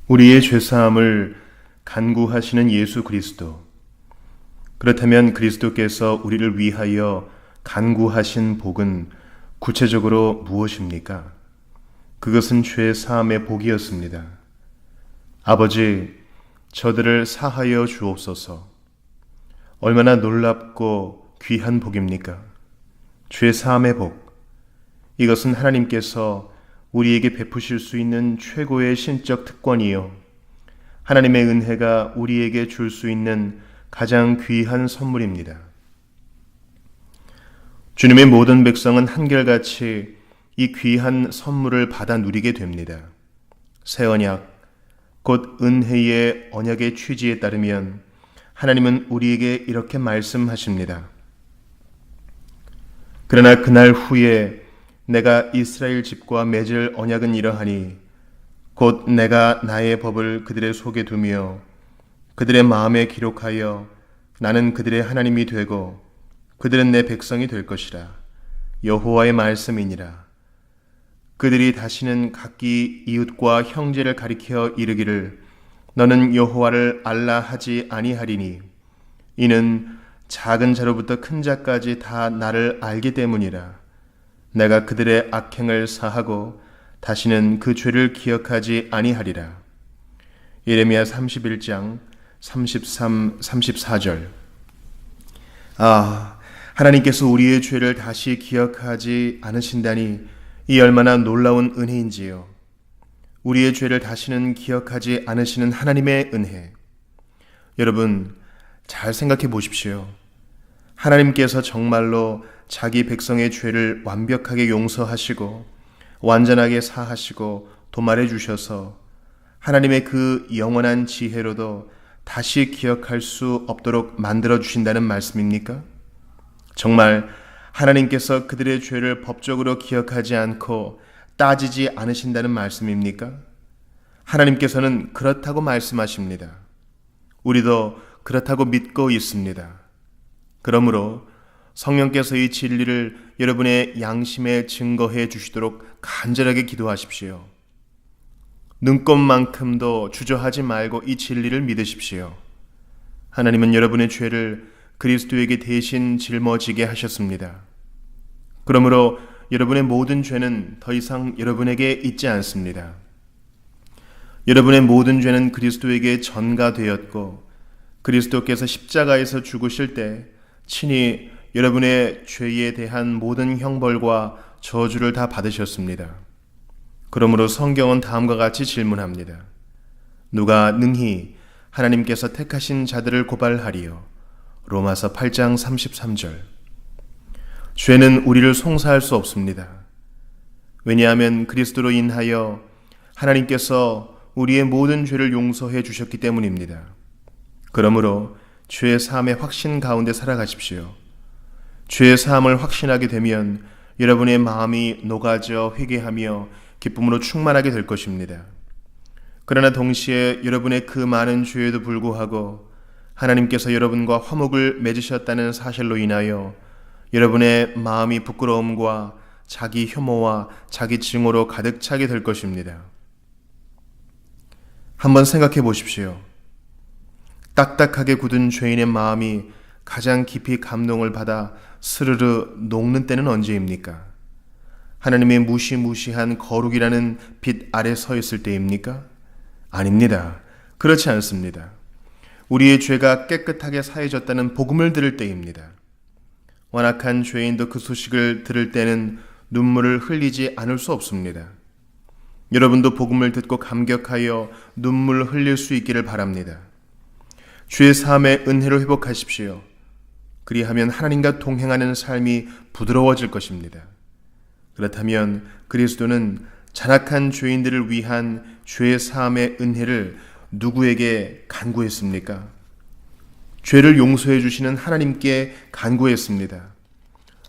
우리의 죄사함을 간구하시는 예수 그리스도. 그렇다면 그리스도께서 우리를 위하여 간구하신 복은 구체적으로 무엇입니까? 그것은 죄사함의 복이었습니다. 아버지, 저들을 사하여 주옵소서. 얼마나 놀랍고 귀한 복입니까? 죄사함의 복. 이것은 하나님께서 우리에게 베푸실 수 있는 최고의 신적 특권이요, 하나님의 은혜가 우리에게 줄 수 있는 가장 귀한 선물입니다. 주님의 모든 백성은 한결같이 이 귀한 선물을 받아 누리게 됩니다. 새 언약, 곧 은혜의 언약의 취지에 따르면 하나님은 우리에게 이렇게 말씀하십니다. 그러나 그날 후에 내가 이스라엘 집과 맺을 언약은 이러하니 곧 내가 나의 법을 그들의 속에 두며 그들의 마음에 기록하여 나는 그들의 하나님이 되고 그들은 내 백성이 될 것이라. 여호와의 말씀이니라. 그들이 다시는 각기 이웃과 형제를 가리켜 이르기를 너는 여호와를 알라 하지 아니하리니 이는 작은 자로부터 큰 자까지 다 나를 알기 때문이라. 내가 그들의 악행을 사하고 다시는 그 죄를 기억하지 아니하리라. 예레미야 31장 33, 34절. 하나님께서 우리의 죄를 다시 기억하지 않으신다니 이 얼마나 놀라운 은혜인지요. 우리의 죄를 다시는 기억하지 않으시는 하나님의 은혜. 여러분, 잘 생각해 보십시오. 하나님께서 정말로 자기 백성의 죄를 완벽하게 용서하시고 완전하게 사하시고 도말해 주셔서 하나님의 그 영원한 지혜로도 다시 기억할 수 없도록 만들어 주신다는 말씀입니까? 정말 하나님께서 그들의 죄를 법적으로 기억하지 않고 따지지 않으신다는 말씀입니까? 하나님께서는 그렇다고 말씀하십니다. 우리도 그렇다고 믿고 있습니다. 그러므로 성령께서 이 진리를 여러분의 양심에 증거해 주시도록 간절하게 기도하십시오. 눈꼽만큼도 주저하지 말고 이 진리를 믿으십시오. 하나님은 여러분의 죄를 그리스도에게 대신 짊어지게 하셨습니다. 그러므로 여러분의 모든 죄는 더 이상 여러분에게 있지 않습니다. 여러분의 모든 죄는 그리스도에게 전가되었고 그리스도께서 십자가에서 죽으실 때 친히 여러분의 죄에 대한 모든 형벌과 저주를 다 받으셨습니다. 그러므로 성경은 다음과 같이 질문합니다. 누가 능히 하나님께서 택하신 자들을 고발하리요? 로마서 8장 33절. 죄는 우리를 송사할 수 없습니다. 왜냐하면 그리스도로 인하여 하나님께서 우리의 모든 죄를 용서해 주셨기 때문입니다. 그러므로 죄의 사함의 확신 가운데 살아가십시오. 죄의 사함을 확신하게 되면 여러분의 마음이 녹아져 회개하며 기쁨으로 충만하게 될 것입니다. 그러나 동시에 여러분의 그 많은 죄에도 불구하고 하나님께서 여러분과 화목을 맺으셨다는 사실로 인하여 여러분의 마음이 부끄러움과 자기 혐오와 자기 증오로 가득 차게 될 것입니다. 한번 생각해 보십시오. 딱딱하게 굳은 죄인의 마음이 가장 깊이 감동을 받아 스르르 녹는 때는 언제입니까? 하나님의 무시무시한 거룩이라는 빛 아래 서 있을 때입니까? 아닙니다. 그렇지 않습니다. 우리의 죄가 깨끗하게 사해졌다는 복음을 들을 때입니다. 완악한 죄인도 그 소식을 들을 때는 눈물을 흘리지 않을 수 없습니다. 여러분도 복음을 듣고 감격하여 눈물을 흘릴 수 있기를 바랍니다. 죄 사함의 은혜로 회복하십시오. 그리하면 하나님과 동행하는 삶이 부드러워질 것입니다. 그렇다면 그리스도는 잔악한 죄인들을 위한 죄 사함의 은혜를 누구에게 간구했습니까? 죄를 용서해 주시는 하나님께 간구했습니다.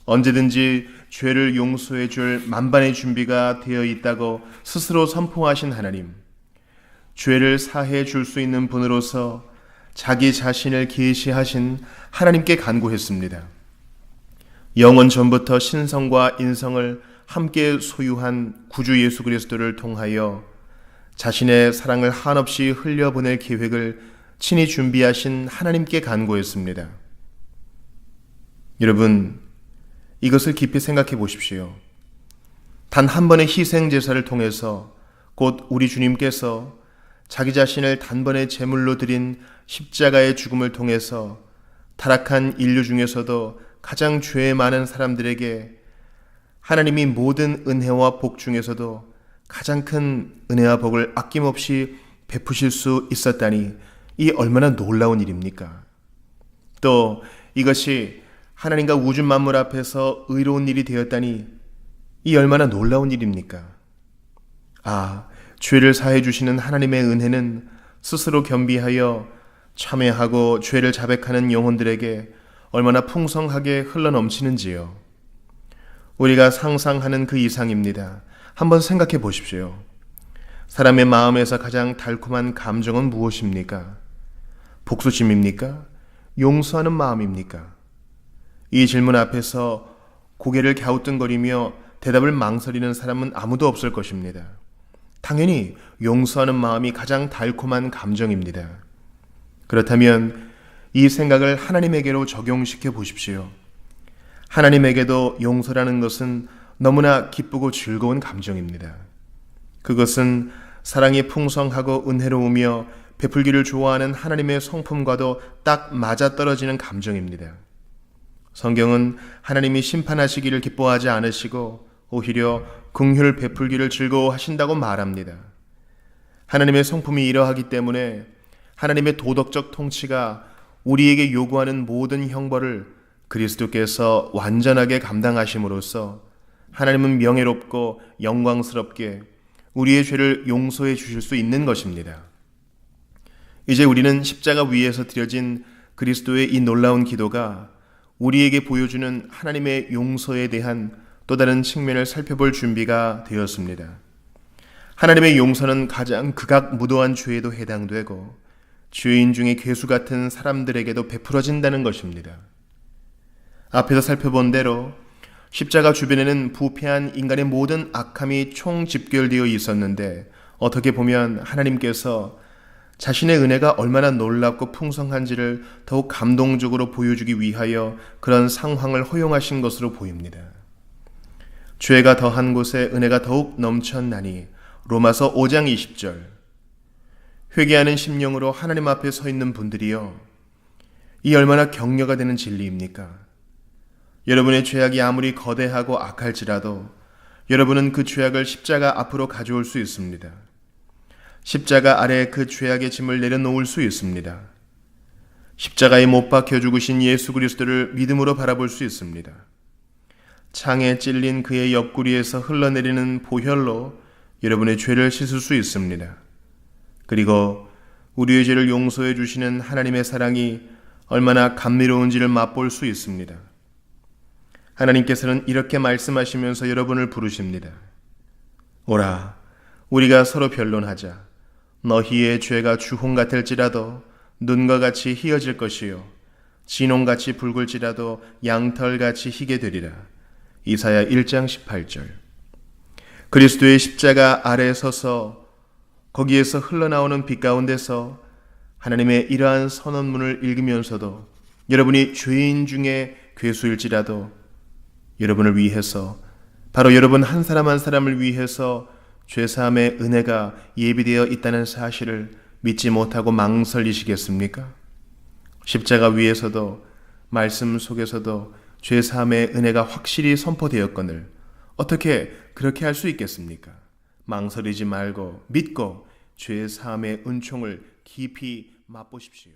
언제든지 죄를 용서해 줄 만반의 준비가 되어 있다고 스스로 선포하신 하나님, 죄를 사해 줄 수 있는 분으로서 자기 자신을 계시하신 하나님께 간구했습니다. 영원 전부터 신성과 인성을 함께 소유한 구주 예수 그리스도를 통하여 자신의 사랑을 한없이 흘려보낼 계획을 친히 준비하신 하나님께 간구했습니다. 여러분, 이것을 깊이 생각해 보십시오. 단 한 번의 희생 제사를 통해서 곧 우리 주님께서 자기 자신을 단번에 제물로 드린 십자가의 죽음을 통해서 타락한 인류 중에서도 가장 죄 많은 사람들에게 하나님이 모든 은혜와 복 중에서도 가장 큰 은혜와 복을 아낌없이 베푸실 수 있었다니 이 얼마나 놀라운 일입니까? 또 이것이 하나님과 우주 만물 앞에서 의로운 일이 되었다니 이 얼마나 놀라운 일입니까? 죄를 사해 주시는 하나님의 은혜는 스스로 겸비하여 참회하고 죄를 자백하는 영혼들에게 얼마나 풍성하게 흘러넘치는지요. 우리가 상상하는 그 이상입니다. 한번 생각해 보십시오. 사람의 마음에서 가장 달콤한 감정은 무엇입니까? 복수심입니까? 용서하는 마음입니까? 이 질문 앞에서 고개를 갸우뚱거리며 대답을 망설이는 사람은 아무도 없을 것입니다. 당연히 용서하는 마음이 가장 달콤한 감정입니다. 그렇다면 이 생각을 하나님에게로 적용시켜 보십시오. 하나님에게도 용서라는 것은 너무나 기쁘고 즐거운 감정입니다. 그것은 사랑이 풍성하고 은혜로우며 베풀기를 좋아하는 하나님의 성품과도 딱 맞아떨어지는 감정입니다. 성경은 하나님이 심판하시기를 기뻐하지 않으시고 오히려 긍휼 베풀기를 즐거워하신다고 말합니다. 하나님의 성품이 이러하기 때문에 하나님의 도덕적 통치가 우리에게 요구하는 모든 형벌을 그리스도께서 완전하게 감당하심으로써 하나님은 명예롭고 영광스럽게 우리의 죄를 용서해 주실 수 있는 것입니다. 이제 우리는 십자가 위에서 드려진 그리스도의 이 놀라운 기도가 우리에게 보여주는 하나님의 용서에 대한 또 다른 측면을 살펴볼 준비가 되었습니다. 하나님의 용서는 가장 극악무도한 죄에도 해당되고 죄인 중에 괴수 같은 사람들에게도 베풀어진다는 것입니다. 앞에서 살펴본 대로 십자가 주변에는 부패한 인간의 모든 악함이 총집결되어 있었는데 어떻게 보면 하나님께서 자신의 은혜가 얼마나 놀랍고 풍성한지를 더욱 감동적으로 보여주기 위하여 그런 상황을 허용하신 것으로 보입니다. 죄가 더한 곳에 은혜가 더욱 넘쳤나니 로마서 5장 20절. 회개하는 심령으로 하나님 앞에 서 있는 분들이요, 이 얼마나 격려가 되는 진리입니까? 여러분의 죄악이 아무리 거대하고 악할지라도 여러분은 그 죄악을 십자가 앞으로 가져올 수 있습니다. 십자가 아래 그 죄악의 짐을 내려놓을 수 있습니다. 십자가에 못 박혀 죽으신 예수 그리스도를 믿음으로 바라볼 수 있습니다. 창에 찔린 그의 옆구리에서 흘러내리는 보혈로 여러분의 죄를 씻을 수 있습니다. 그리고 우리의 죄를 용서해 주시는 하나님의 사랑이 얼마나 감미로운지를 맛볼 수 있습니다. 하나님께서는 이렇게 말씀하시면서 여러분을 부르십니다. 오라, 우리가 서로 변론하자. 너희의 죄가 주홍 같을지라도 눈과 같이 희어질 것이요 진홍같이 붉을지라도 양털같이 희게 되리라. 이사야 1장 18절. 그리스도의 십자가 아래에 서서 거기에서 흘러나오는 빛 가운데서 하나님의 이러한 선언문을 읽으면서도 여러분이 죄인 중에 괴수일지라도 여러분을 위해서, 바로 여러분 한 사람 한 사람을 위해서 죄사함의 은혜가 예비되어 있다는 사실을 믿지 못하고 망설이시겠습니까? 십자가 위에서도 말씀 속에서도 죄사함의 은혜가 확실히 선포되었거늘 어떻게 그렇게 할 수 있겠습니까? 망설이지 말고 믿고 죄사함의 은총을 깊이 맛보십시오.